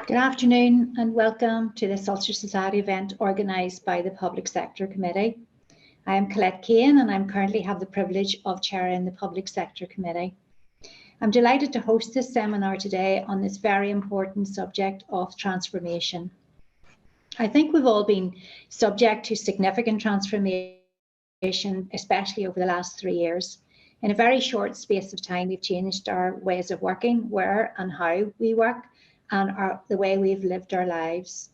Good afternoon and welcome to this Ulster Society event organised by the Public Sector Committee. I am Colette Kane and I currently have the privilege of chairing the Public Sector Committee. I'm delighted to host this seminar today on this very important subject of transformation. I think we've all been subject to significant transformation, especially over the last 3 years. In a very short space of time, we've changed our ways of working, where and how we work, and the way we've lived our lives.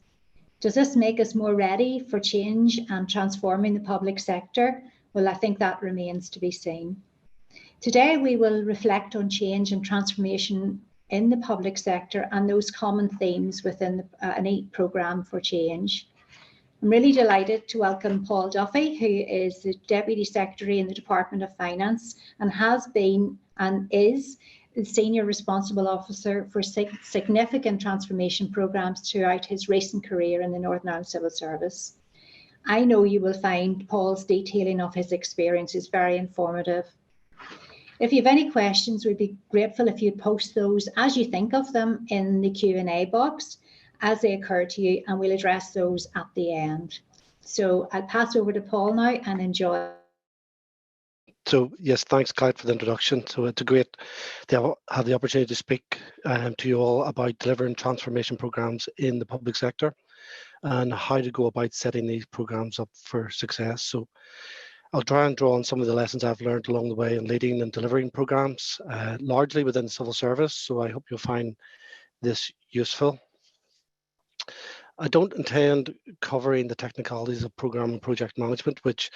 Does this make us more ready for change and transforming the public sector? Well, I think that remains to be seen. Today, we will reflect on change and transformation in the public sector and those common themes within the Untitled Programme for Change. I'm really delighted to welcome Paul Duffy, who is the Deputy Secretary in the Department of Finance and has been and is the Senior Responsible Officer for significant transformation programmes throughout his recent career in the Northern Ireland Civil Service. I know you will find Paul's detailing of his experiences very informative. If you have any questions, we'd be grateful if you'd post those as you think of them in the Q&A box as they occur to you, and we'll address those at the end. So I'll pass over to Paul now and enjoy. So yes, thanks, Clyde, for the introduction. So it's great to have the opportunity to speak to you all about delivering transformation programmes in the public sector and how to go about setting these programmes up for success. So I'll try and draw on some of the lessons I've learned along the way in leading and delivering programmes, largely within the civil service. So I hope you'll find this useful. I don't intend covering the technicalities of programme and project management, which,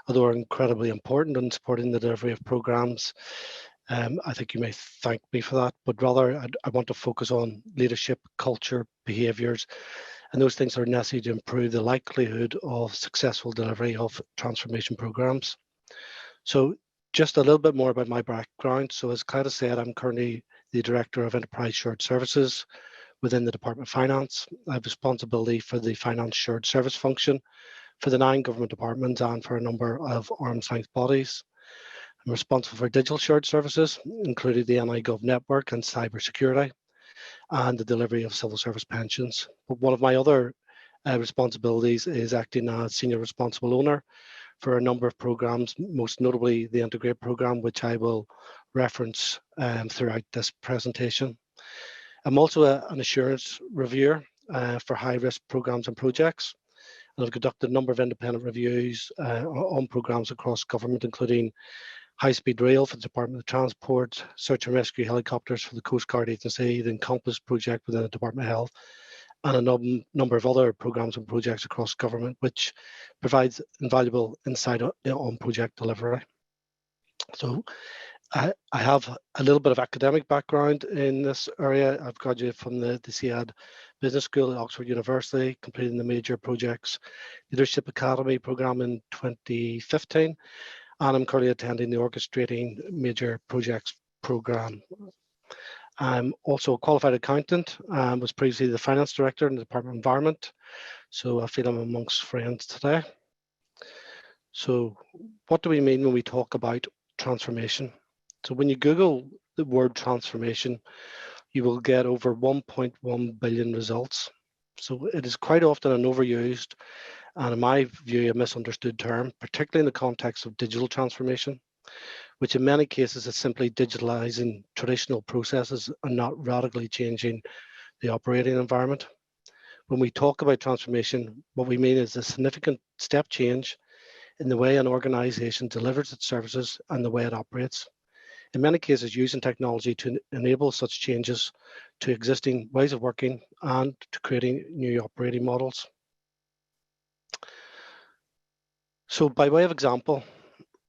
although are incredibly important in supporting the delivery of programmes, I think you may thank me for that, but rather I want to focus on leadership, culture, behaviours, and those things are necessary to improve the likelihood of successful delivery of transformation programmes. So just a little bit more about my background. So as Clyde said, I'm currently the Director of Enterprise Shared Services within the Department of Finance. I have responsibility for the Finance Shared Service function for the 9 government departments and for a number of arm's length bodies. I'm responsible for digital shared services, including the NI-Gov network and cybersecurity, and the delivery of civil service pensions. But one of my other responsibilities is acting as Senior Responsible Owner for a number of programmes, most notably the Integr8 Programme, which I will reference throughout this presentation. I'm also an assurance reviewer for high-risk programmes and projects, and I've conducted a number of independent reviews on programmes across government, including high-speed rail for the Department of Transport, search and rescue helicopters for the Coast Guard Agency, the Encompass project within the Department of Health, and a number of other programmes and projects across government, which provides invaluable insight on project delivery. So I have a little bit of academic background in this area. I've graduated from the CAD Business School at Oxford University, completing the Major Projects Leadership Academy programme in 2015, and I'm currently attending the Orchestrating Major Projects programme. I'm also a qualified accountant and was previously the Finance Director in the Department of Environment, so I feel I'm amongst friends today. So what do we mean when we talk about transformation? So when you Google the word transformation, you will get over 1.1 billion results. So it is quite often an overused and, in my view, a misunderstood term, particularly in the context of digital transformation, which in many cases is simply digitalizing traditional processes and not radically changing the operating environment. When we talk about transformation, what we mean is a significant step change in the way an organization delivers its services and the way it operates. In many cases, using technology to enable such changes to existing ways of working and to creating new operating models. So by way of example,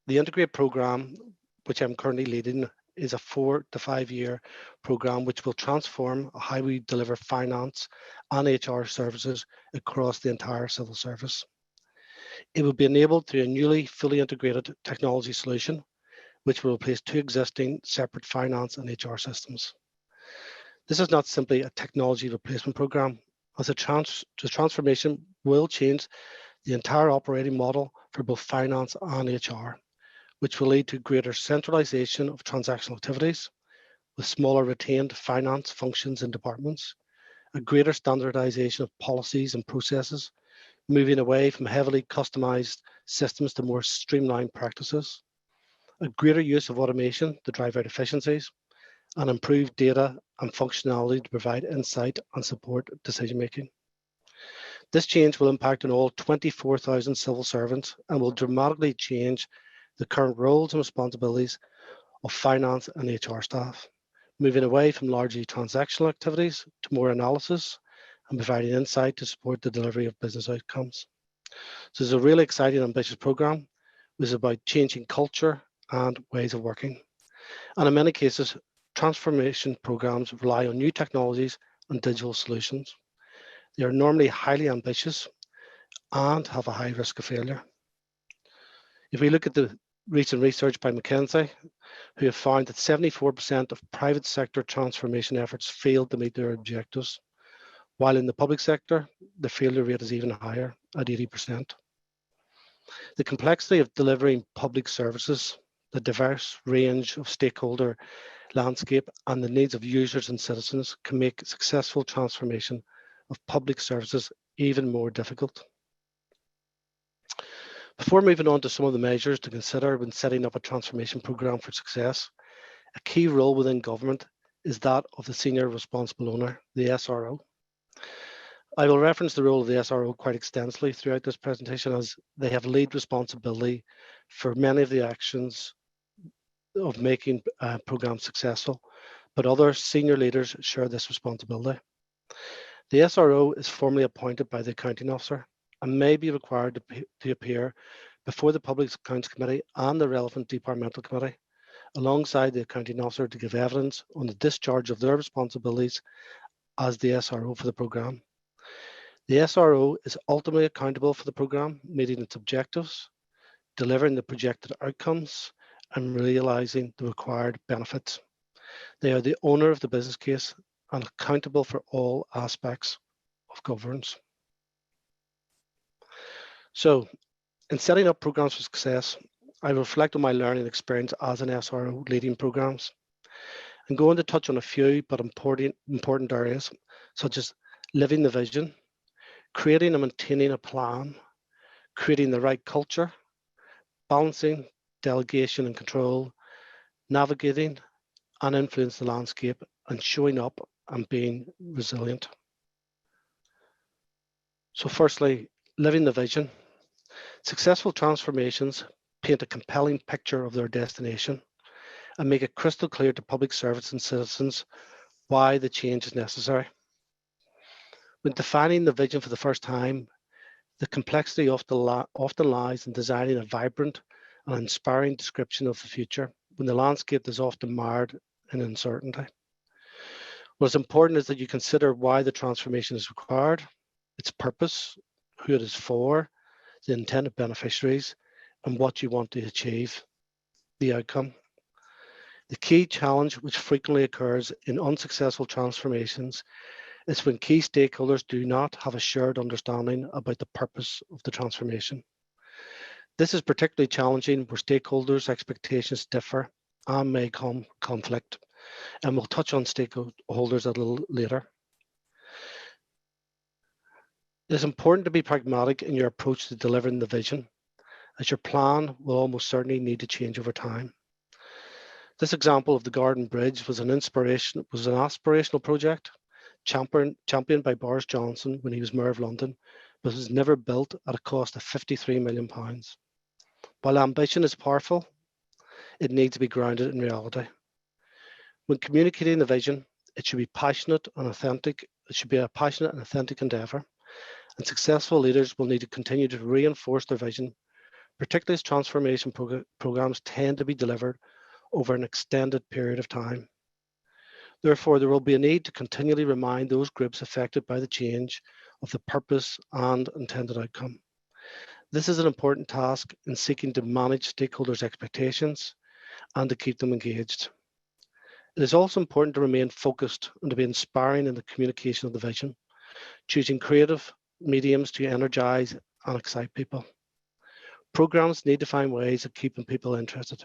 the Integr8 Programme, which I'm currently leading, is a 4 to 5 year programme which will transform how we deliver finance and HR services across the entire civil service. It will be enabled through a newly fully integrated technology solution which will replace 2 existing separate finance and HR systems. This is not simply a technology replacement programme, as the transformation will change the entire operating model for both finance and HR, which will lead to greater centralisation of transactional activities with smaller retained finance functions and departments, a greater standardization of policies and processes, moving away from heavily customized systems to more streamlined practices, a greater use of automation to drive out efficiencies, and improved data and functionality to provide insight and support decision-making. This change will impact on all 24,000 civil servants and will dramatically change the current roles and responsibilities of finance and HR staff, moving away from largely transactional activities to more analysis and providing insight to support the delivery of business outcomes. So it's a really exciting, ambitious program, which is about changing culture and ways of working. And in many cases, transformation programs rely on new technologies and digital solutions. They are normally highly ambitious and have a high risk of failure. If we look at the recent research by McKinsey, who have found that 74% of private sector transformation efforts failed to meet their objectives, while in the public sector, the failure rate is even higher at 80%. The complexity of delivering public services, the diverse range of stakeholder landscape, and the needs of users and citizens can make successful transformation of public services even more difficult. Before moving on to some of the measures to consider when setting up a transformation programme for success, a key role within government is that of the senior responsible owner, the SRO. I will reference the role of the SRO quite extensively throughout this presentation, as they have lead responsibility for many of the actions of making programmes successful, but other senior leaders share this responsibility. The SRO is formally appointed by the accounting officer and may be required to appear before the Public Accounts Committee and the relevant departmental committee, alongside the accounting officer, to give evidence on the discharge of their responsibilities as the SRO for the programme. The SRO is ultimately accountable for the programme, meeting its objectives, delivering the projected outcomes, and realising the required benefits. They are the owner of the business case and accountable for all aspects of governance. So, in setting up programmes for success, I reflect on my learning experience as an SRO leading programmes. I'm going to touch on a few but important areas, such as living the vision, creating and maintaining a plan, creating the right culture, balancing delegation and control, navigating and influence the landscape, and showing up and being resilient. So firstly, living the vision. Successful transformations paint a compelling picture of their destination and make it crystal clear to public servants and citizens why the change is necessary. When defining the vision for the first time, the complexity often lies in designing a vibrant and inspiring description of the future when the landscape is often marred in uncertainty. What's important is that you consider why the transformation is required, its purpose, who it is for, the intended beneficiaries, and what you want to achieve, the outcome. The key challenge which frequently occurs in unsuccessful transformations is when key stakeholders do not have a shared understanding about the purpose of the transformation. This is particularly challenging where stakeholders' expectations differ and may conflict, and we'll touch on stakeholders a little later. It is important to be pragmatic in your approach to delivering the vision, as your plan will almost certainly need to change over time. This example of the Garden Bridge was an aspirational project championed by Boris Johnson when he was Mayor of London, but was never built at a cost of £53 million. While ambition is powerful, it needs to be grounded in reality. When communicating the vision, it should be passionate and authentic. It should be a passionate and authentic endeavour, and successful leaders will need to continue to reinforce their vision, particularly as transformation programmes tend to be delivered over an extended period of time. Therefore, there will be a need to continually remind those groups affected by the change of the purpose and intended outcome. This is an important task in seeking to manage stakeholders' expectations and to keep them engaged. It is also important to remain focused and to be inspiring in the communication of the vision, choosing creative mediums to energise and excite people. Programmes need to find ways of keeping people interested,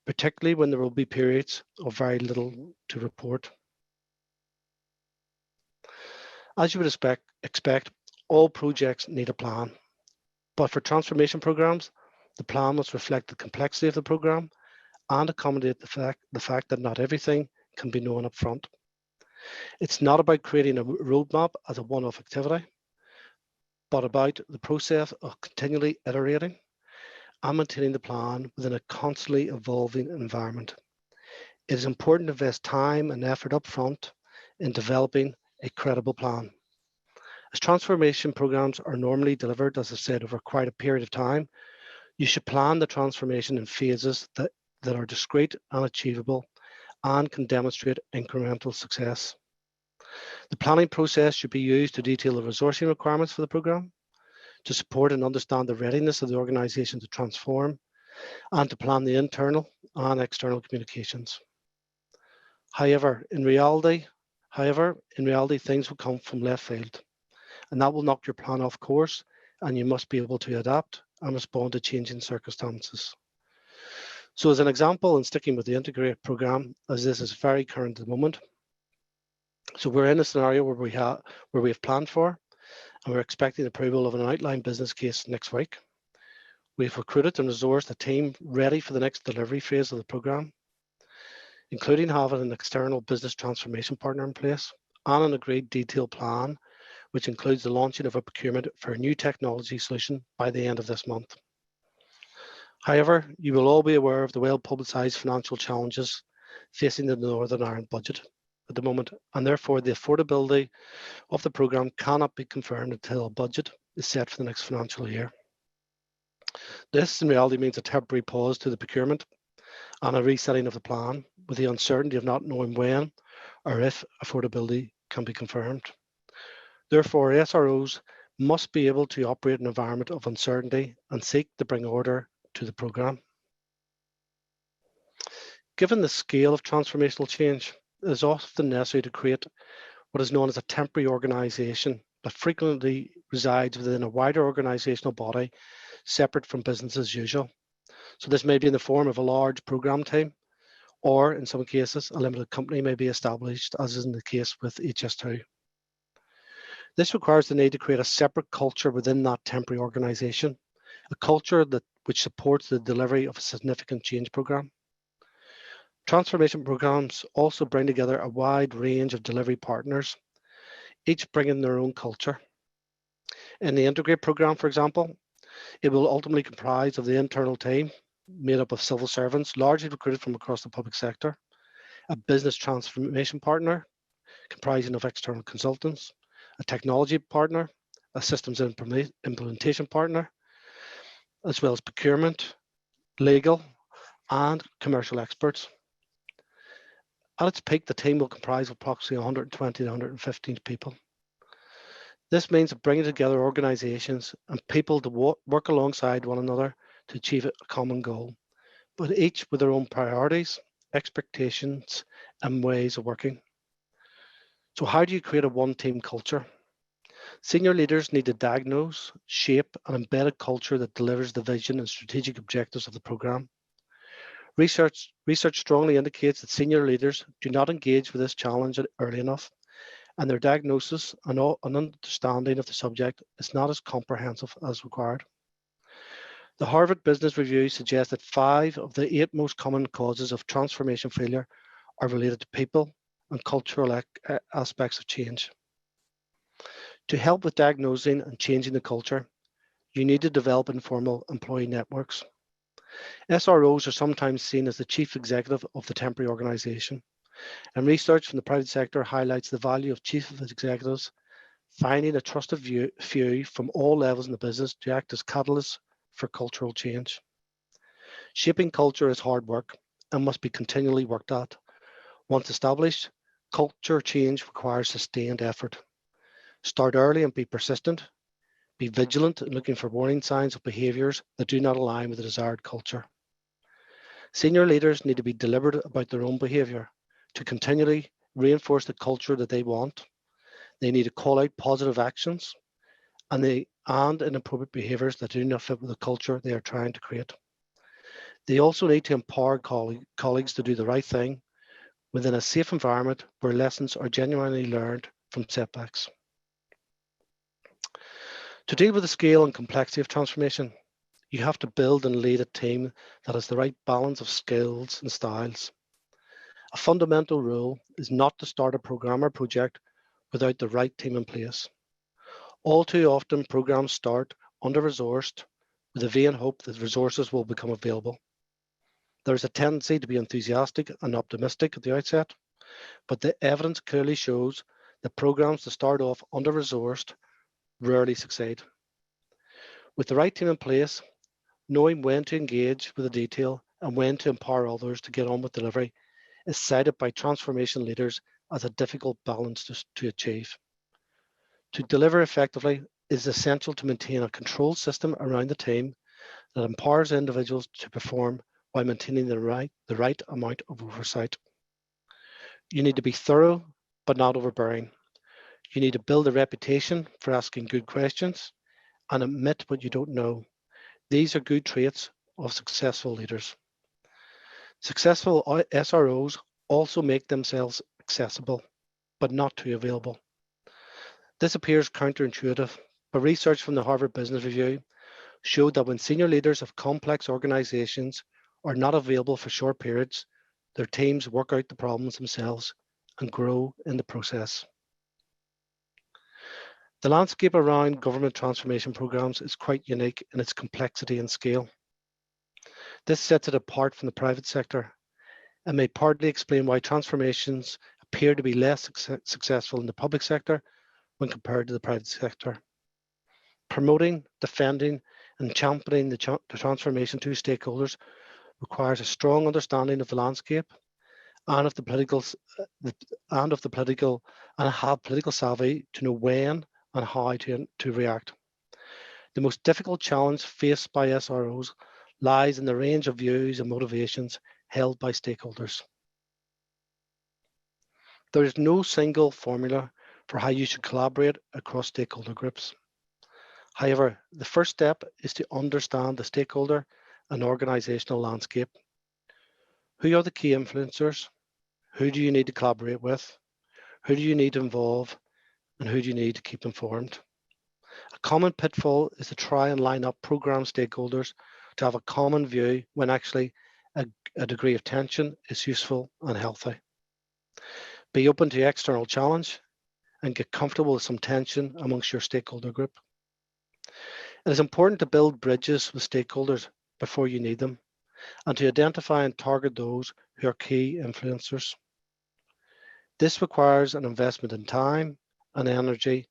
particularly when there will be periods of very little to report. As you would expect, all projects need a plan. But for transformation programs, the plan must reflect the complexity of the program and accommodate the fact that not everything can be known up front. It's not about creating a roadmap as a one-off activity, but about the process of continually iterating and maintaining the plan within a constantly evolving environment. It is important to invest time and effort up front in developing a credible plan. As transformation programs are normally delivered, as I said, over quite a period of time, you should plan the transformation in phases that are discrete and achievable and can demonstrate incremental success. The planning process should be used to detail the resourcing requirements for the program, to support and understand the readiness of the organisation to transform, and to plan the internal and external communications. However, in reality, things will come from left field, and that will knock your plan off course, and you must be able to adapt and respond to changing circumstances. So as an example, and sticking with the Integr8 programme, as this is very current at the moment, so we're in a scenario where we have planned for, and we're expecting approval of an outline business case next week. We've recruited and resourced a team ready for the next delivery phase of the programme, including having an external business transformation partner in place and an agreed detailed plan, which includes the launching of a procurement for a new technology solution by the end of this month. However, you will all be aware of the well-publicised financial challenges facing the Northern Ireland budget at the moment, and therefore the affordability of the programme cannot be confirmed until a budget is set for the next financial year. This in reality means a temporary pause to the procurement and a resetting of the plan, with the uncertainty of not knowing when or if affordability can be confirmed. Therefore, SROs must be able to operate in an environment of uncertainty and seek to bring order to the programme. Given the scale of transformational change, it is often necessary to create what is known as a temporary organisation that frequently resides within a wider organisational body separate from business as usual. So this may be in the form of a large programme team, or in some cases, a limited company may be established, as is in the case with HS2. This requires the need to create a separate culture within that temporary organisation, a culture which supports the delivery of a significant change programme. Transformation programmes also bring together a wide range of delivery partners, each bringing their own culture. In the Integr8 programme, for example, it will ultimately comprise of the internal team made up of civil servants, largely recruited from across the public sector, a business transformation partner comprising of external consultants, a technology partner, a systems implementation partner, as well as procurement, legal, and commercial experts. At its peak, the team will comprise of approximately 120 to 115 people. This means bringing together organisations and people to work alongside one another to achieve a common goal, but each with their own priorities, expectations, and ways of working. So how do you create a one-team culture? Senior leaders need to diagnose, shape, and embed a culture that delivers the vision and strategic objectives of the programme. Research strongly indicates that senior leaders do not engage with this challenge early enough, and their diagnosis and understanding of the subject is not as comprehensive as required. The Harvard Business Review suggests that 5 of the 8 most common causes of transformation failure are related to people and cultural aspects of change. To help with diagnosing and changing the culture, you need to develop informal employee networks. SROs are sometimes seen as the chief executive of the temporary organisation, and research from the private sector highlights the value of chief executives finding a trusted few from all levels in the business to act as catalysts for cultural change. Shaping culture is hard work and must be continually worked at. Once established, culture change requires sustained effort. Start early and be persistent. Be vigilant in looking for warning signs of behaviours that do not align with the desired culture. Senior leaders need to be deliberate about their own behaviour to continually reinforce the culture that they want. They need to call out positive actions and inappropriate behaviours that do not fit with the culture they are trying to create. They also need to empower colleagues to do the right thing within a safe environment where lessons are genuinely learned from setbacks. To deal with the scale and complexity of transformation, you have to build and lead a team that has the right balance of skills and styles. A fundamental rule is not to start a program or project without the right team in place. All too often, programs start under-resourced with a vain hope that resources will become available. There is a tendency to be enthusiastic and optimistic at the outset, but the evidence clearly shows that programs that start off under-resourced rarely succeed. With the right team in place, knowing when to engage with the detail and when to empower others to get on with delivery is cited by transformation leaders as a difficult balance to achieve. To deliver effectively, it is essential to maintain a control system around the team that empowers individuals to perform while maintaining the right amount of oversight. You need to be thorough, but not overbearing. You need to build a reputation for asking good questions and admit what you don't know. These are good traits of successful leaders. Successful SROs also make themselves accessible, but not too available. This appears counterintuitive, but research from the Harvard Business Review showed that when senior leaders of complex organizations are not available for short periods, their teams work out the problems themselves and grow in the process. The landscape around government transformation programs is quite unique in its complexity and scale. This sets it apart from the private sector and may partly explain why transformations appear to be less successful in the public sector when compared to the private sector. Promoting, defending, and championing the transformation to stakeholders requires a strong understanding of the landscape and of the political and have political savvy to know when and how to react. The most difficult challenge faced by SROs lies in the range of views and motivations held by stakeholders. There is no single formula for how you should collaborate across stakeholder groups. However, the first step is to understand the stakeholder and organizational landscape. Who are the key influencers? Who do you need to collaborate with? Who do you need to involve? And who do you need to keep informed? A common pitfall is to try and line up program stakeholders to have a common view when actually a degree of tension is useful and healthy. Be open to external challenge and get comfortable with some tension amongst your stakeholder group. It is important to build bridges with stakeholders before you need them and to identify and target those who are key influencers. This requires an investment in time and energy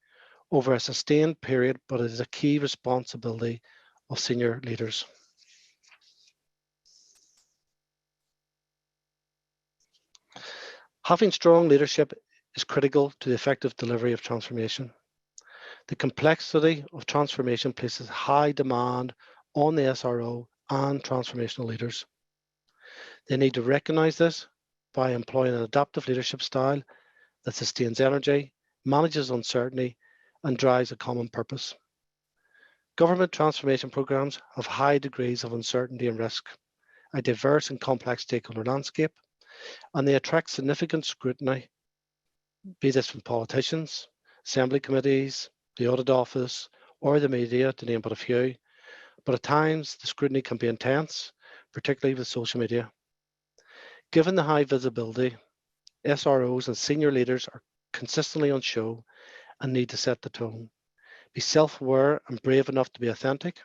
over a sustained period, but it is a key responsibility of senior leaders. Having strong leadership is critical to the effective delivery of transformation. The complexity of transformation places high demand on the SRO and transformational leaders. They need to recognize this by employing an adaptive leadership style that sustains energy, manages uncertainty, and drives a common purpose. Government transformation programs have high degrees of uncertainty and risk, a diverse and complex stakeholder landscape, and they attract significant scrutiny, be this from politicians, assembly committees, the audit office, or the media, to name but a few. But at times, the scrutiny can be intense, particularly with social media. Given the high visibility, SROs and senior leaders are consistently on show and need to set the tone. Be self-aware and brave enough to be authentic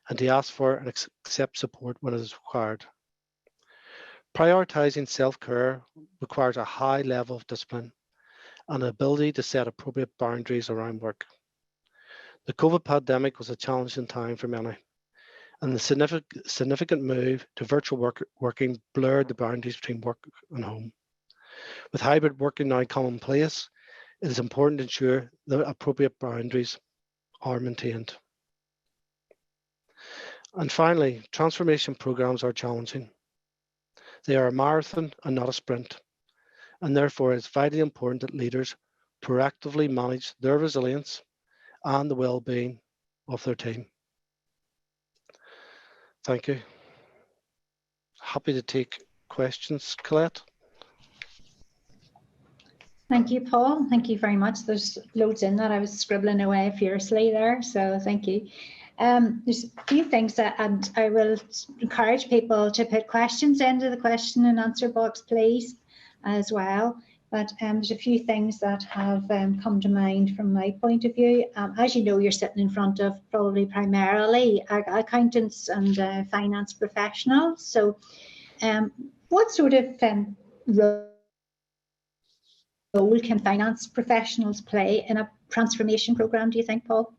and to ask for and accept support when it is required. Prioritizing self-care requires a high level of discipline and an ability to set appropriate boundaries around work. The COVID pandemic was a challenging time for many, and the significant move to virtual working blurred the boundaries between work and home. With hybrid working now commonplace, it is important to ensure that appropriate boundaries are maintained. And finally, transformation programs are challenging. They are a marathon and not a sprint, and therefore it's vitally important that leaders proactively manage their resilience and the well-being of their team. Thank you. Happy to take questions, Colette. Thank you, Paul. Thank you very much. There's loads in that. I was scribbling away furiously there, so thank you. There's a few things that, and I will encourage people to put questions into the question and answer box, please, as well. But there's a few things that have come to mind from my point of view. As you know, you're sitting in front of probably primarily accountants and finance professionals. So what sort of role can finance professionals play in a transformation programme, do you think, Paul?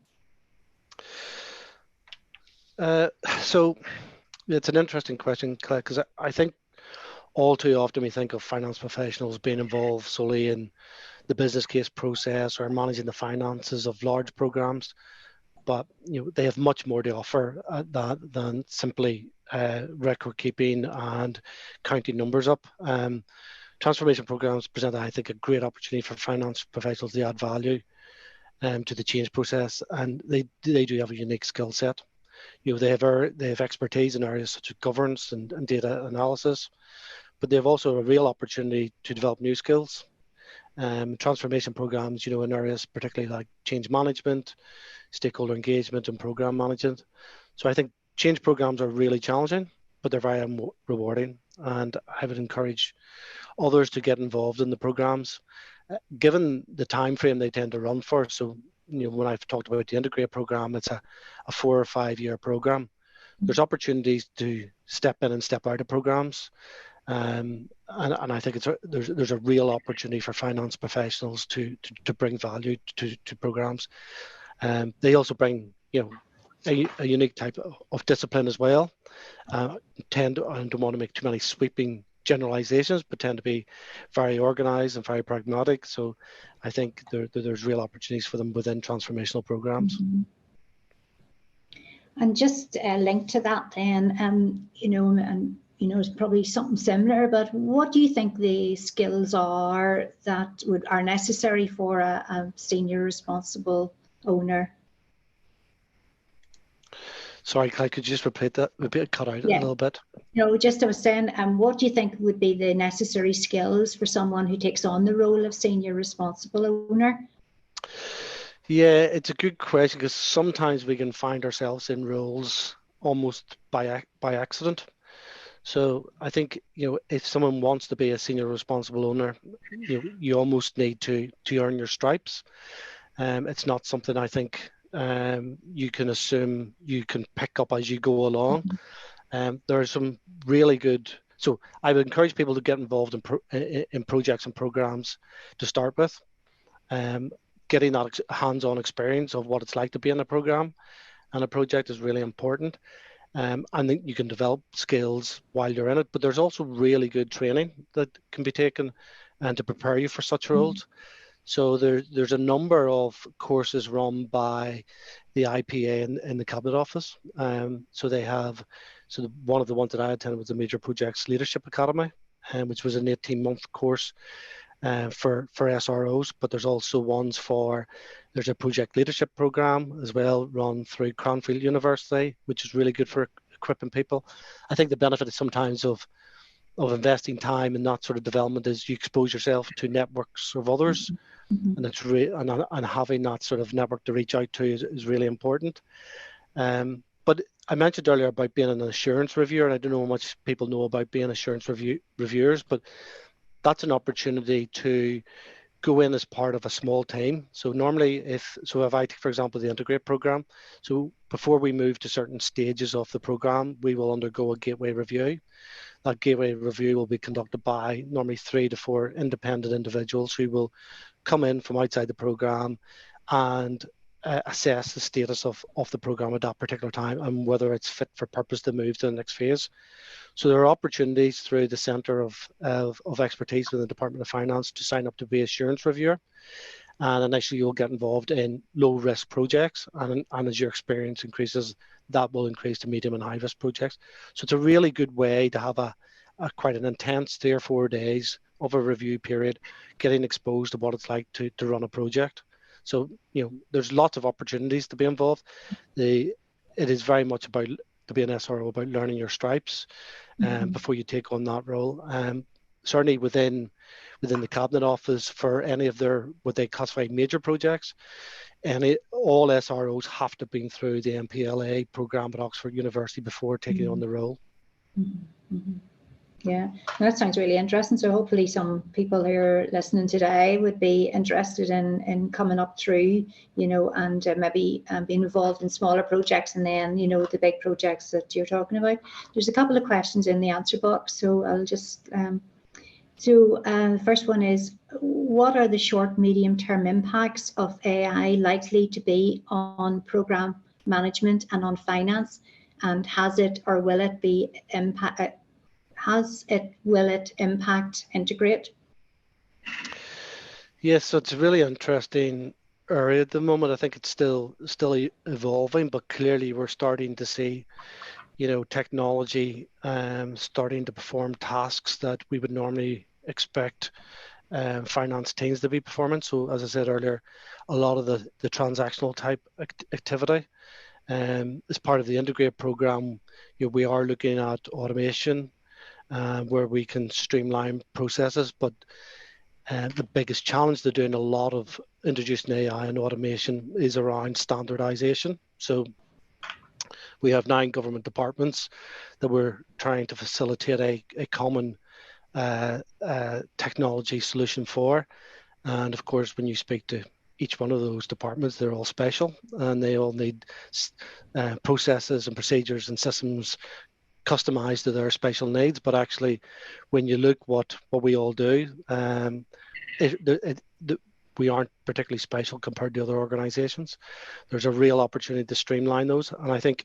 So it's an interesting question, Claire, because I think all too often we think of finance professionals being involved solely in the business case process or managing the finances of large programs, but they have much more to offer than simply record keeping and counting numbers up. Transformation programs present, I think, a great opportunity for finance professionals to add value to the change process, and they do have a unique skill set. They have expertise in areas such as governance and data analysis, but they have also a real opportunity to develop new skills. Transformation programs, in areas particularly like change management, stakeholder engagement, and program management. So I think change programs are really challenging, but they're very rewarding, and I would encourage others to get involved in the programs, given the time frame they tend to run for. So, when I've talked about the Integr8 Programme, it's a 4 or 5 year program. There's opportunities to step in and step out of programs, and I think there's a real opportunity for finance professionals to bring value to programs. They also bring a unique type of discipline as well. I don't want to make too many sweeping generalizations, but tend to be very organized and very pragmatic. So I think there's real opportunities for them within transformational programs. Mm-hmm. And just linked to that then, it's probably something similar, but what do you think the skills are that are necessary for a senior responsible owner? Sorry, Clyde, could you just repeat that? Maybe it cut out a little bit. Just I was saying, what do you think would be the necessary skills for someone who takes on the role of senior responsible owner? Yeah, it's a good question, because sometimes we can find ourselves in roles almost by accident. So I think, if someone wants to be a senior responsible owner, you almost need to earn your stripes. It's not something I think you can assume you can pick up as you go along. There are some really good, so I would encourage people to get involved in projects and programs to start with. Getting that hands-on experience of what it's like to be in a program and a project is really important. And then you can develop skills while you're in it, but there's also really good training that can be taken and to prepare you for such roles. So there's a number of courses run by the IPA in the Cabinet Office. So they have, one of the ones that I attended was the Major Projects Leadership Academy, which was an 18-month course for SROs, but there's also ones there's a project leadership program as well run through Cranfield University, which is really good for equipping people. I think the benefit is sometimes of investing time in that sort of development is you expose yourself to networks of others, and it's and having that sort of network to reach out to is really important. But I mentioned earlier about being an assurance reviewer, and I don't know how much people know about being assurance reviewers, but that's an opportunity to go in as part of a small team. So normally if I take, for example, the Integr8 Programme, so before we move to certain stages of the programme, we will undergo a gateway review. That gateway review will be conducted by normally 3 to 4 independent individuals who will come in from outside the programme and assess the status of the programme at that particular time and whether it's fit for purpose to move to the next phase. So there are opportunities through the Centre of Expertise within the Department of Finance to sign up to be assurance reviewer. And initially you'll get involved in low risk projects, and as your experience increases, that will increase to medium and high risk projects. So it's a really good way to have a quite an intense 3 or 4 days of a review period, getting exposed to what it's like to run a project. So, there's lots of opportunities to be involved. It is very much about, to be an learning your stripes before you take on that role. Certainly within within the Cabinet Office for any of their, what they classify major projects. All SROs have to have been through the MPLA programme at Oxford University before taking on the role. Yeah, that sounds really interesting. So hopefully some people who are listening today would be interested in coming up through, and maybe being involved in smaller projects and then, the big projects that you're talking about. There's a couple of questions in the answer box, so I'll just, the first one is, what are the short, medium term impacts of AI likely to be on programme management and on finance? And will it impact Integr8? Yes, so it's a really interesting area at the moment. I think it's still evolving, but clearly we're starting to see, technology starting to perform tasks that we would normally expect finance teams to be performing. So as I said earlier, a lot of the transactional type activity. As part of the Integr8 programme, we are looking at automation where we can streamline processes, but the biggest challenge to doing a lot of introducing AI and automation is around standardization. So we have 9 government departments that we're trying to facilitate a common technology solution for. And of course, when you speak to each one of those departments, they're all special and they all need processes and procedures and systems customized to their special needs. But actually, when you look what we all do, we aren't particularly special compared to other organizations. There's a real opportunity to streamline those. And I think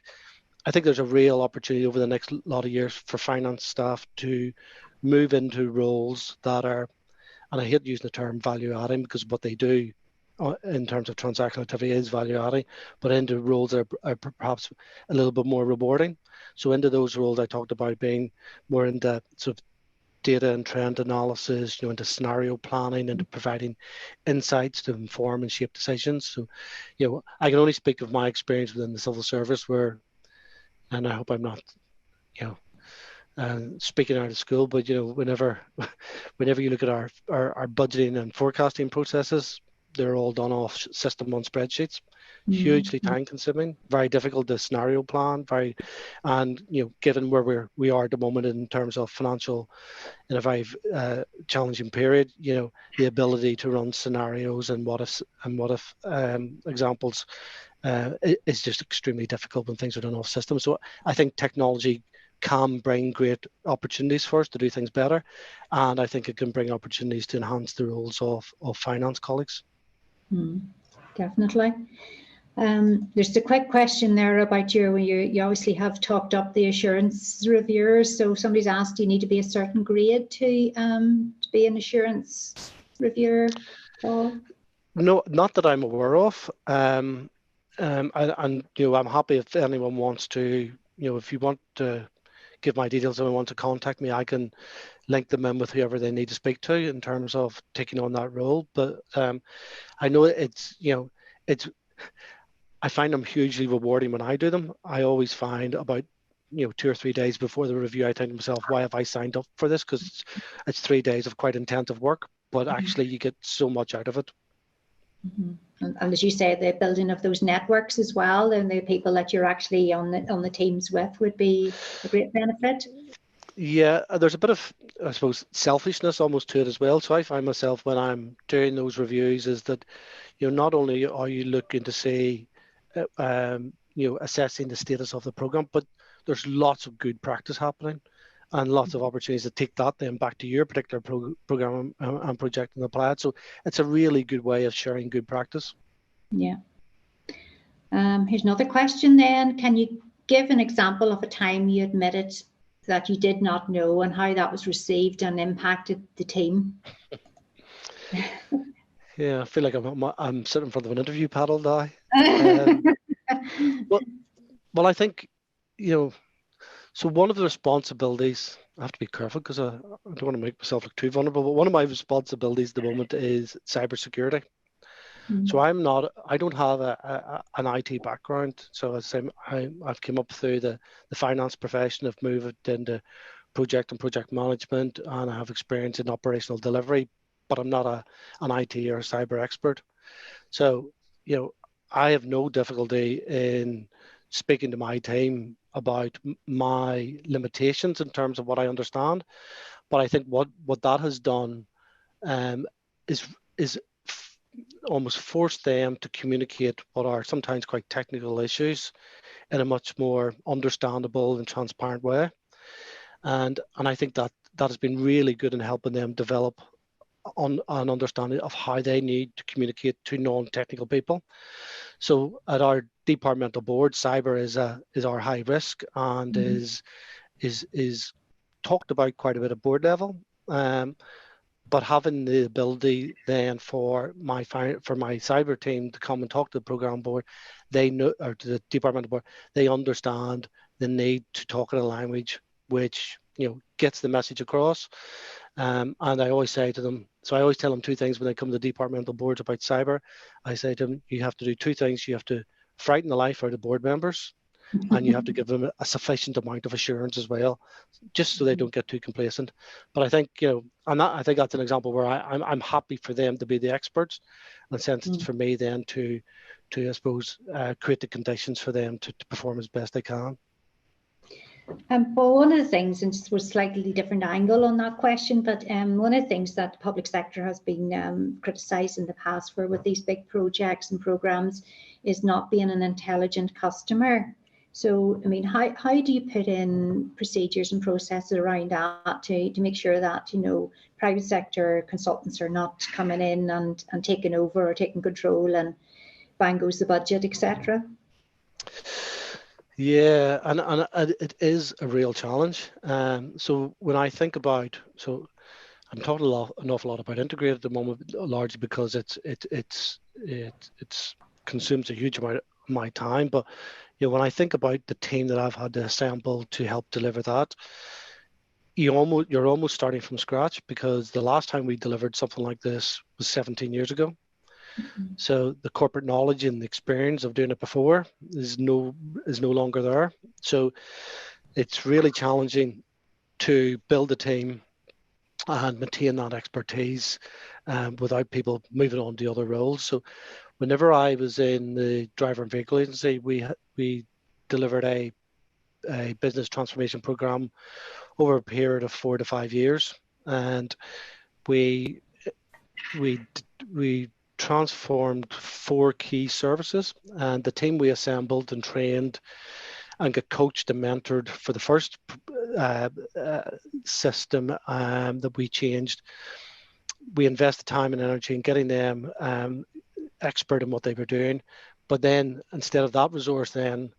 there's a real opportunity over the next lot of years for finance staff to move into roles that are, and I hate using the term value adding because what they do in terms of transactional activity is value adding, but into roles that are perhaps a little bit more rewarding. So into those roles I talked about being more into sort of data and trend analysis, into scenario planning, into providing insights to inform and shape decisions. So, I can only speak of my experience within the civil service where, and I hope I'm not, speaking out of school, but whenever you look at our budgeting and forecasting processes, they're all done off system on spreadsheets. Hugely time consuming, very difficult to scenario plan, and given where we are at the moment in terms of financial in a very challenging period, the ability to run scenarios and what if examples is just extremely difficult when things are done off system. So I think technology can bring great opportunities for us to do things better, and I think it can bring opportunities to enhance the roles of finance colleagues. Definitely. There's a quick question there about you obviously have topped up the assurance reviewers. So somebody's asked, do you need to be a certain grade to be an assurance reviewer? Paul? No, not that I'm aware of. I'm happy if anyone wants to, if you want to give my details and want to contact me, I can link them in with whoever they need to speak to in terms of taking on that role. But I know I find them hugely rewarding when I do them. I always find about 2 or 3 days before the review, I think to myself, why have I signed up for this? Because it's 3 days of quite intensive work, but actually you get so much out of it. And as you say, the building of those networks as well, and the people that you're actually on the teams with would be a great benefit. Yeah, there's a bit of, I suppose, selfishness almost to it as well. So I find myself when I'm doing those reviews is that, not only are you looking to see, assessing the status of the program, but there's lots of good practice happening and lots of opportunities to take that then back to your particular program and project and apply it. So it's a really good way of sharing good practice. Yeah. Here's another question then. Can you give an example of a time you admitted that you did not know and how that was received and impacted the team? Yeah, I feel like I'm sitting in front of an interview panel now. Well, I think, so one of the responsibilities, I have to be careful because I don't want to make myself look too vulnerable, but one of my responsibilities at the moment is cybersecurity. So I don't have an IT background. So as I say, I've come up through the finance profession, I've moved into project and project management, and I have experience in operational delivery, but I'm not an IT or a cyber expert. So, I have no difficulty in speaking to my team about my limitations in terms of what I understand. But I think what that has done is almost forced them to communicate what are sometimes quite technical issues in a much more understandable and transparent way. And I think that has been really good in helping them develop on an understanding of how they need to communicate to non-technical people. So at our departmental board, cyber is our high risk and is talked about quite a bit at board level. But having the ability then for my cyber team to come and talk to the program board, they know, or to the departmental board, they understand the need to talk in a language which gets the message across. And I always say to them, so I always tell them two things when they come to the departmental boards about cyber. I say to them, you have to do two things. You have to frighten the life out of board members, and you have to give them a sufficient amount of assurance as well, just so they don't get too complacent. But I think, I think that's an example where I'm happy for them to be the experts, and since it's for me then to I suppose, create the conditions for them to perform as best they can. But one of the things, and with a slightly different angle on that question, but one of the things that the public sector has been criticised in the past for with these big projects and programmes is not being an intelligent customer. So, I mean, how do you put in procedures and processes around that to make sure that, private sector consultants are not coming in and taking over or taking control and bang goes the budget, etc.? Yeah, and it is a real challenge. So when I think about, so I'm talking an awful lot about Integr8 at the moment, largely because it's consumes a huge amount of my time. But when I think about the team that I've had to assemble to help deliver that, you're almost starting from scratch, because the last time we delivered something like this was 17 years ago. So the corporate knowledge and the experience of doing it before is no longer there. So it's really challenging to build a team and maintain that expertise without people moving on to other roles. So whenever I was in the driver and vehicle agency, we delivered a business transformation program over a period of 4 to 5 years, and we transformed 4 key services, and the team we assembled and trained and got coached and mentored for the first system that we changed. We invested time and energy in getting them expert in what they were doing, but then instead of that resource then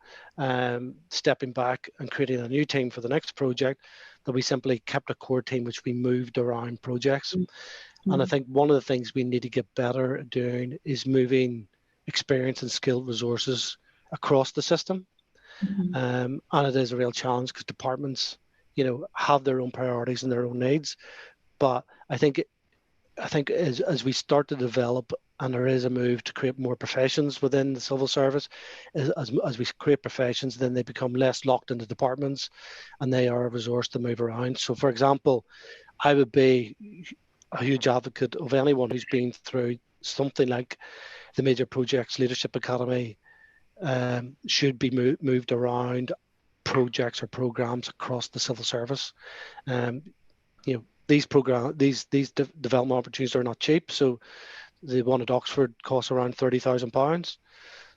stepping back and creating a new team for the next project, that we simply kept a core team which we moved around projects. And I think one of the things we need to get better at doing is moving experience and skilled resources across the system. And it is a real challenge because departments, have their own priorities and their own needs. But I think as we start to develop, and there is a move to create more professions within the civil service, as we create professions, then they become less locked into departments, and they are a resource to move around. So, for example, I would be a huge advocate of anyone who's been through something like the Major Projects Leadership Academy should be moved around projects or programs across the civil service. These development opportunities are not cheap. So the one at Oxford costs around £30,000.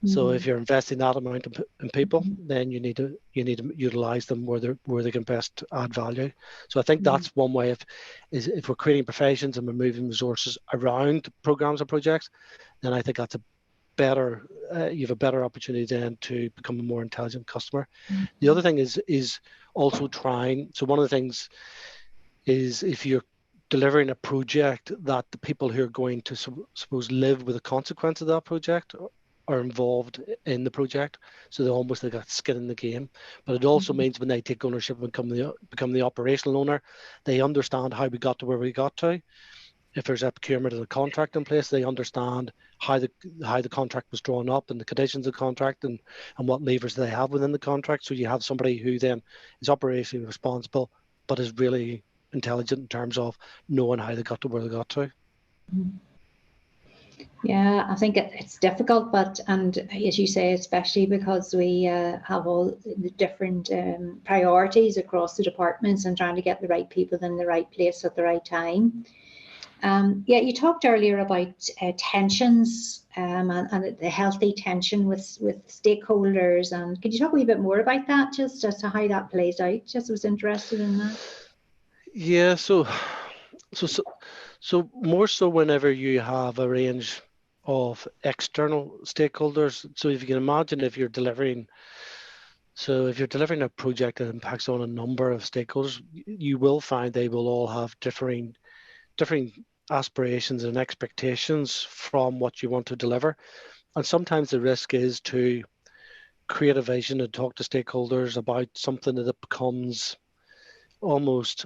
So if you're investing that amount in people, then you need to utilize them where they can best add value. So I think that's one way if we're creating professions and we're moving resources around programs and projects, then I think that's a better you have a better opportunity then to become a more intelligent customer. The other thing is also trying. So one of the things is, if you're delivering a project, that the people who are going to suppose live with the consequence of that project are involved in the project, so they got skin in the game. But it also means when they take ownership and become the operational owner, they understand how we got to where we got to. If there's a procurement and a contract in place, they understand how the contract was drawn up and the conditions of the contract and what levers they have within the contract. So you have somebody who then is operationally responsible, but is really intelligent in terms of knowing how they got to where they got to. Yeah, I think it's difficult, and as you say, especially because we have all the different priorities across the departments and trying to get the right people in the right place at the right time. Yeah, you talked earlier about tensions and the healthy tension with stakeholders. And could you talk a wee bit more about that, just as to how that plays out? Just was interested in that. Yeah, so more so whenever you have a range of external stakeholders. So if you can imagine, if you're delivering a project that impacts on a number of stakeholders, you will find they will all have differing aspirations and expectations from what you want to deliver. And sometimes the risk is to create a vision and talk to stakeholders about something that it becomes almost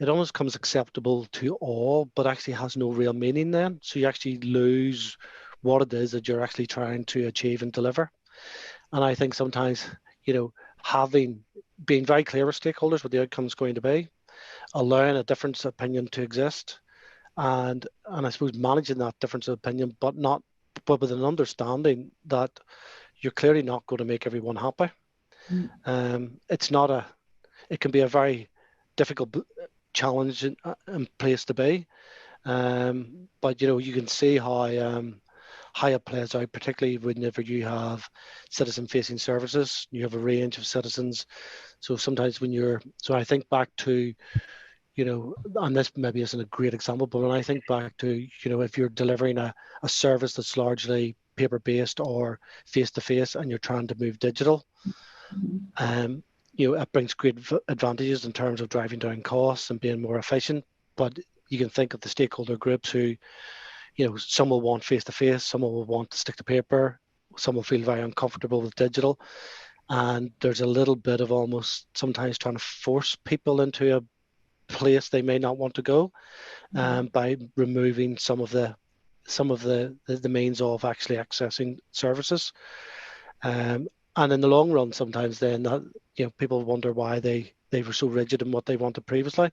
it almost becomes acceptable to all, but actually has no real meaning then. So you actually lose what it is that you're actually trying to achieve and deliver. And I think sometimes, being very clear with stakeholders what the outcome is going to be, allowing a difference of opinion to exist, and I suppose managing that difference of opinion, but with an understanding that you're clearly not going to make everyone happy. It can be a very difficult challenge and place to be, but you can see how it plays out, particularly whenever you have citizen-facing services. You have a range of citizens, so sometimes I think back to, and this maybe isn't a great example, but when I think back to, if you're delivering a service that's largely paper-based or face-to-face and you're trying to move digital, it brings great advantages in terms of driving down costs and being more efficient. But you can think of the stakeholder groups who, some will want face-to-face, some will want to stick to paper, some will feel very uncomfortable with digital. And there's a little bit of almost sometimes trying to force people into a place they may not want to go, by removing some of the means of actually accessing services. And in the long run, sometimes then that, people wonder why they were so rigid in what they wanted previously.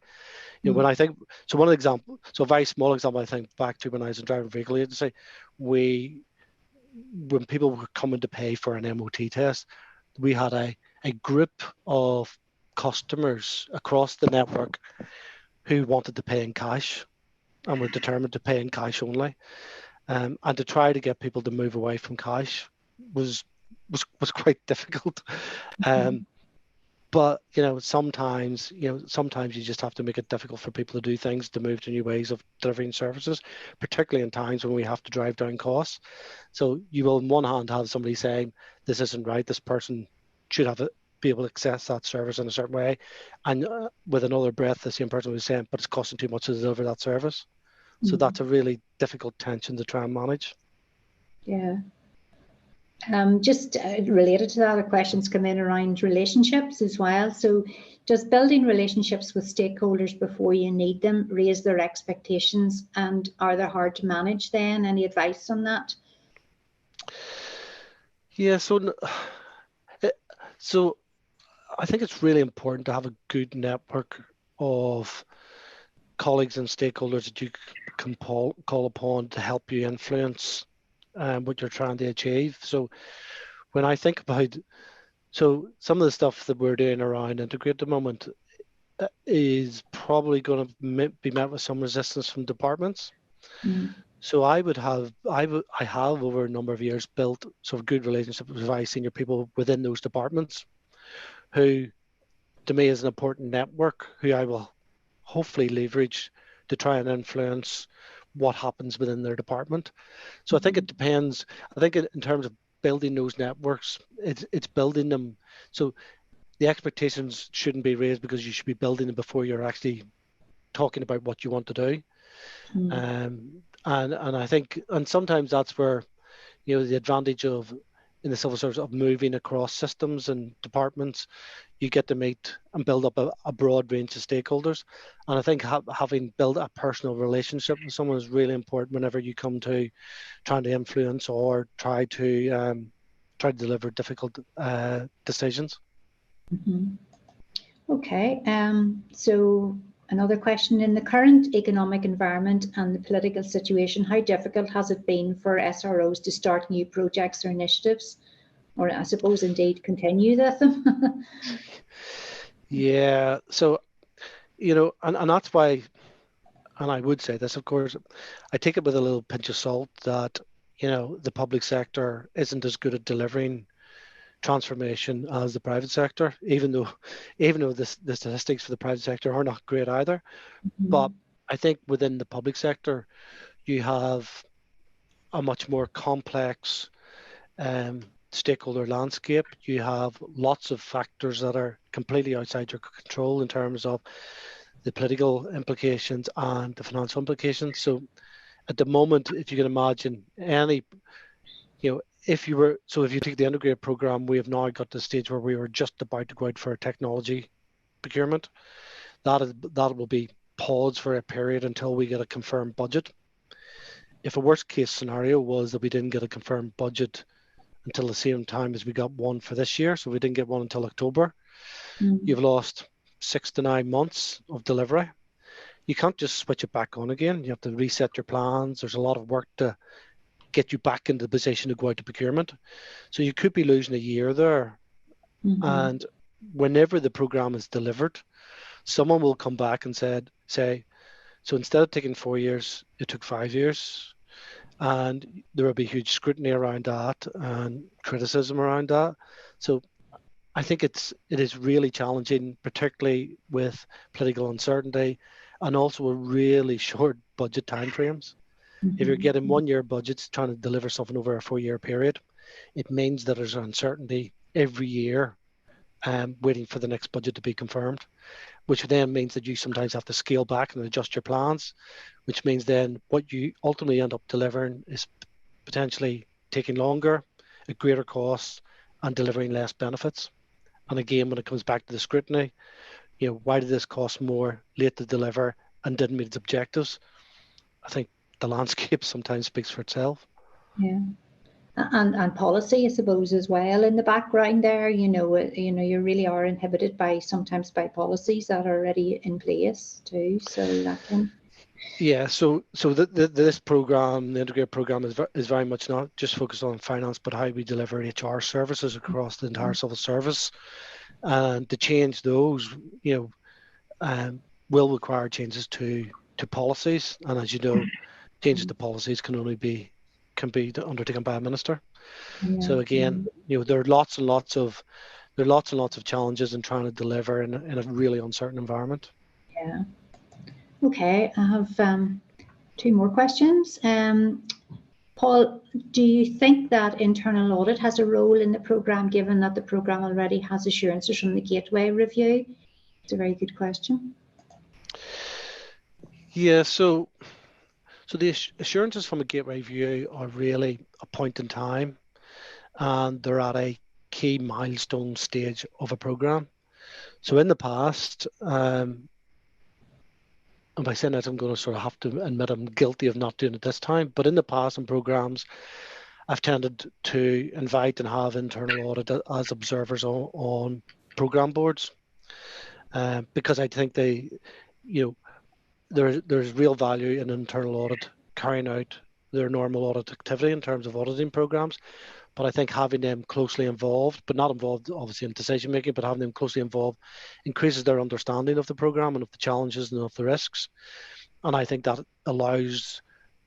When I think, so one example, so a very small example, I think back to when I was in driving vehicle agency, when people were coming to pay for an MOT test, we had a group of customers across the network who wanted to pay in cash and were determined to pay in cash only. And to try to get people to move away from cash was quite difficult. But sometimes you just have to make it difficult for people to do things, to move to new ways of delivering services, particularly in times when we have to drive down costs. So you will on one hand have somebody saying, this isn't right, this person should be able to access that service in a certain way, and with another breath the same person was saying, but it's costing too much to deliver that service. So that's a really difficult tension to try and manage. Yeah. Just related to that, questions come in around relationships as well. So does building relationships with stakeholders before you need them raise their expectations, and are they hard to manage then? Any advice on that? Yeah, so I think it's really important to have a good network of colleagues and stakeholders that you can call upon to help you influence what you're trying to achieve. So when I think about, some of the stuff that we're doing around Integr8 at the moment is probably going to be met with some resistance from departments. So I have over a number of years built sort of good relationships with very senior people within those departments, who to me is an important network, who I will hopefully leverage to try and influence what happens within their department. So I think it depends. I think in terms of building those networks, it's building them. So the expectations shouldn't be raised because you should be building them before you're actually talking about what you want to do. And I think, and sometimes that's where, the advantage of in the civil service of moving across systems and departments, you get to meet and build up a broad range of stakeholders. And I think having built a personal relationship with someone is really important whenever you come to trying to influence or try to deliver difficult decisions. Okay, so another question: in the current economic environment and the political situation, how difficult has it been for SROs to start new projects or initiatives, or I suppose indeed continue with them? Yeah, so, and that's why, and I would say this, of course, I take it with a little pinch of salt that, the public sector isn't as good at delivering transformation as the private sector, even though the statistics for the private sector are not great either. But I think within the public sector, you have a much more complex stakeholder landscape. You have lots of factors that are completely outside your control in terms of the political implications and the financial implications. So at the moment, if you can imagine if you take the Integrated Programme, we have now got to the stage where we were just about to go out for a technology procurement. That will be paused for a period until we get a confirmed budget. If a worst case scenario was that we didn't get a confirmed budget until the same time as we got one for this year, so we didn't get one until October, you've lost 6 to 9 months of delivery. You can't just switch it back on again. You have to reset your plans. There's a lot of work to get you back into the position to go out to procurement. So you could be losing a year there. And whenever the program is delivered, someone will come back and say, so instead of taking 4 years, it took 5 years. And there will be huge scrutiny around that and criticism around that. So I think it is really challenging, particularly with political uncertainty and also a really short budget timeframes. If you're getting 1 year budgets trying to deliver something over a 4 year period, it means that there's uncertainty every year, waiting for the next budget to be confirmed, which then means that you sometimes have to scale back and adjust your plans, which means then what you ultimately end up delivering is potentially taking longer, at greater cost, and delivering less benefits. And again, when it comes back to the scrutiny, why did this cost more, late to deliver, and didn't meet its objectives? I think the landscape sometimes speaks for itself. Yeah. And policy, I suppose, as well in the background there. You really are inhibited sometimes by policies that are already in place too. So that can. Yeah. So this program, the Integrated Programme, is very much not just focused on finance, but how we deliver HR services across the entire civil service, and to change those, will require changes to policies. And as you know, changes to policies can only be undertaken by a minister. Yeah. So again, there are lots and lots of challenges in trying to deliver in a really uncertain environment. Yeah. Okay, I have 2 more questions. Paul, do you think that internal audit has a role in the programme, given that the programme already has assurances from the Gateway Review? It's a very good question. Yeah, so the assurances from a Gateway Review are really a point in time, and they're at a key milestone stage of a programme. So in the past, and by saying that, I'm going to sort of have to admit I'm guilty of not doing it this time, but in the past in programmes, I've tended to invite and have internal audit as observers on programme boards, because I think there's real value in internal audit carrying out their normal audit activity in terms of auditing programmes. But I think having them closely involved, but not involved obviously in decision making, but having them closely involved increases their understanding of the programme and of the challenges and of the risks. And I think that allows,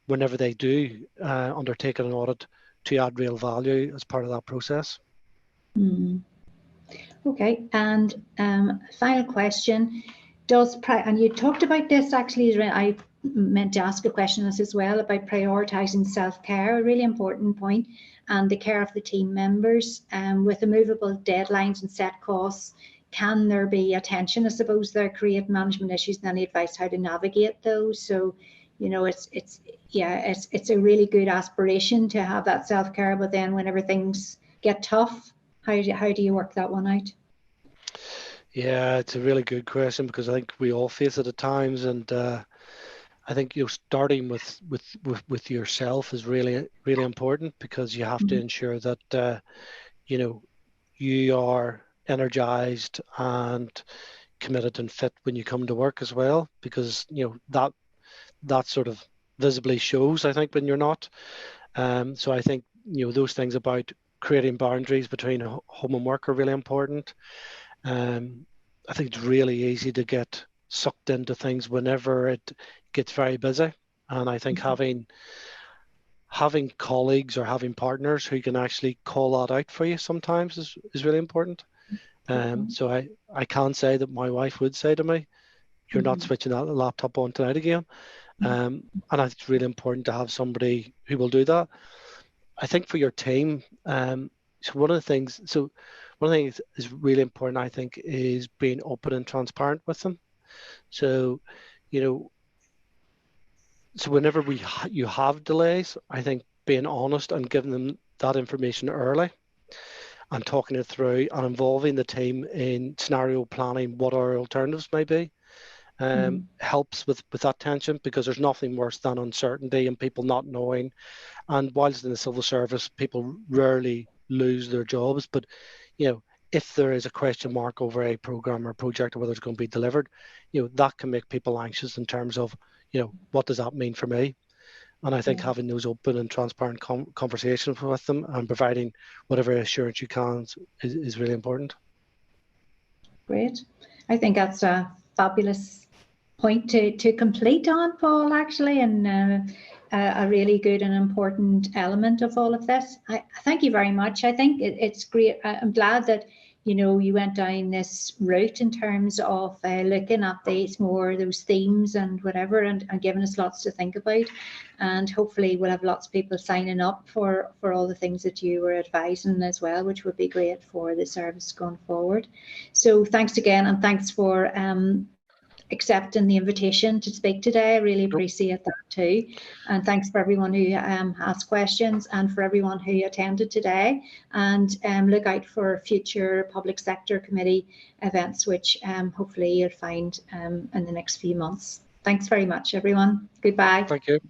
whenever they do undertake an audit, to add real value as part of that process. Okay, and final question. And you talked about this actually, I meant to ask a question as well about prioritising self-care, a really important point, and the care of the team members. With immovable deadlines and set costs, can there be a tension? I suppose there create management issues, and any advice how to navigate those. So, it's a really good aspiration to have that self-care, but then whenever things get tough, how do you work that one out? Yeah, it's a really good question, because I think we all face it at times, and I think starting with yourself is really important, because you have to ensure that you are energized and committed and fit when you come to work as well, because that sort of visibly shows, I think, when you're not. So I think those things about creating boundaries between home and work are really important. I think it's really easy to get sucked into things whenever it gets very busy, and I think having colleagues or having partners who can actually call that out for you sometimes is really important. So I can say that my wife would say to me, "You're not switching that laptop on tonight again." And I think it's really important to have somebody who will do that. I think for your team, so one of the things is really important, I think, is being open and transparent with them. So, so whenever you have delays, I think being honest and giving them that information early and talking it through and involving the team in scenario planning, what our alternatives may be, helps with that tension, because there's nothing worse than uncertainty and people not knowing. And whilst in the civil service, people rarely lose their jobs, but if there is a question mark over a program or project or whether it's going to be delivered, that can make people anxious in terms of what does that mean for me. And I think having those open and transparent conversations with them and providing whatever assurance you can is really important. Great. I think that's a fabulous point to complete on, Paul, actually, and a really good and important element of all of this. I thank you very much. I think it's great. I'm glad that you went down this route in terms of looking at those themes and whatever, and giving us lots to think about. And hopefully we'll have lots of people signing up for all the things that you were advising as well, which would be great for the service going forward. So thanks again, and thanks for accepting the invitation to speak today. I really appreciate that too. And thanks for everyone who asked questions and for everyone who attended today. And look out for future public sector committee events, which hopefully you'll find in the next few months. Thanks very much, everyone. Goodbye. Thank you.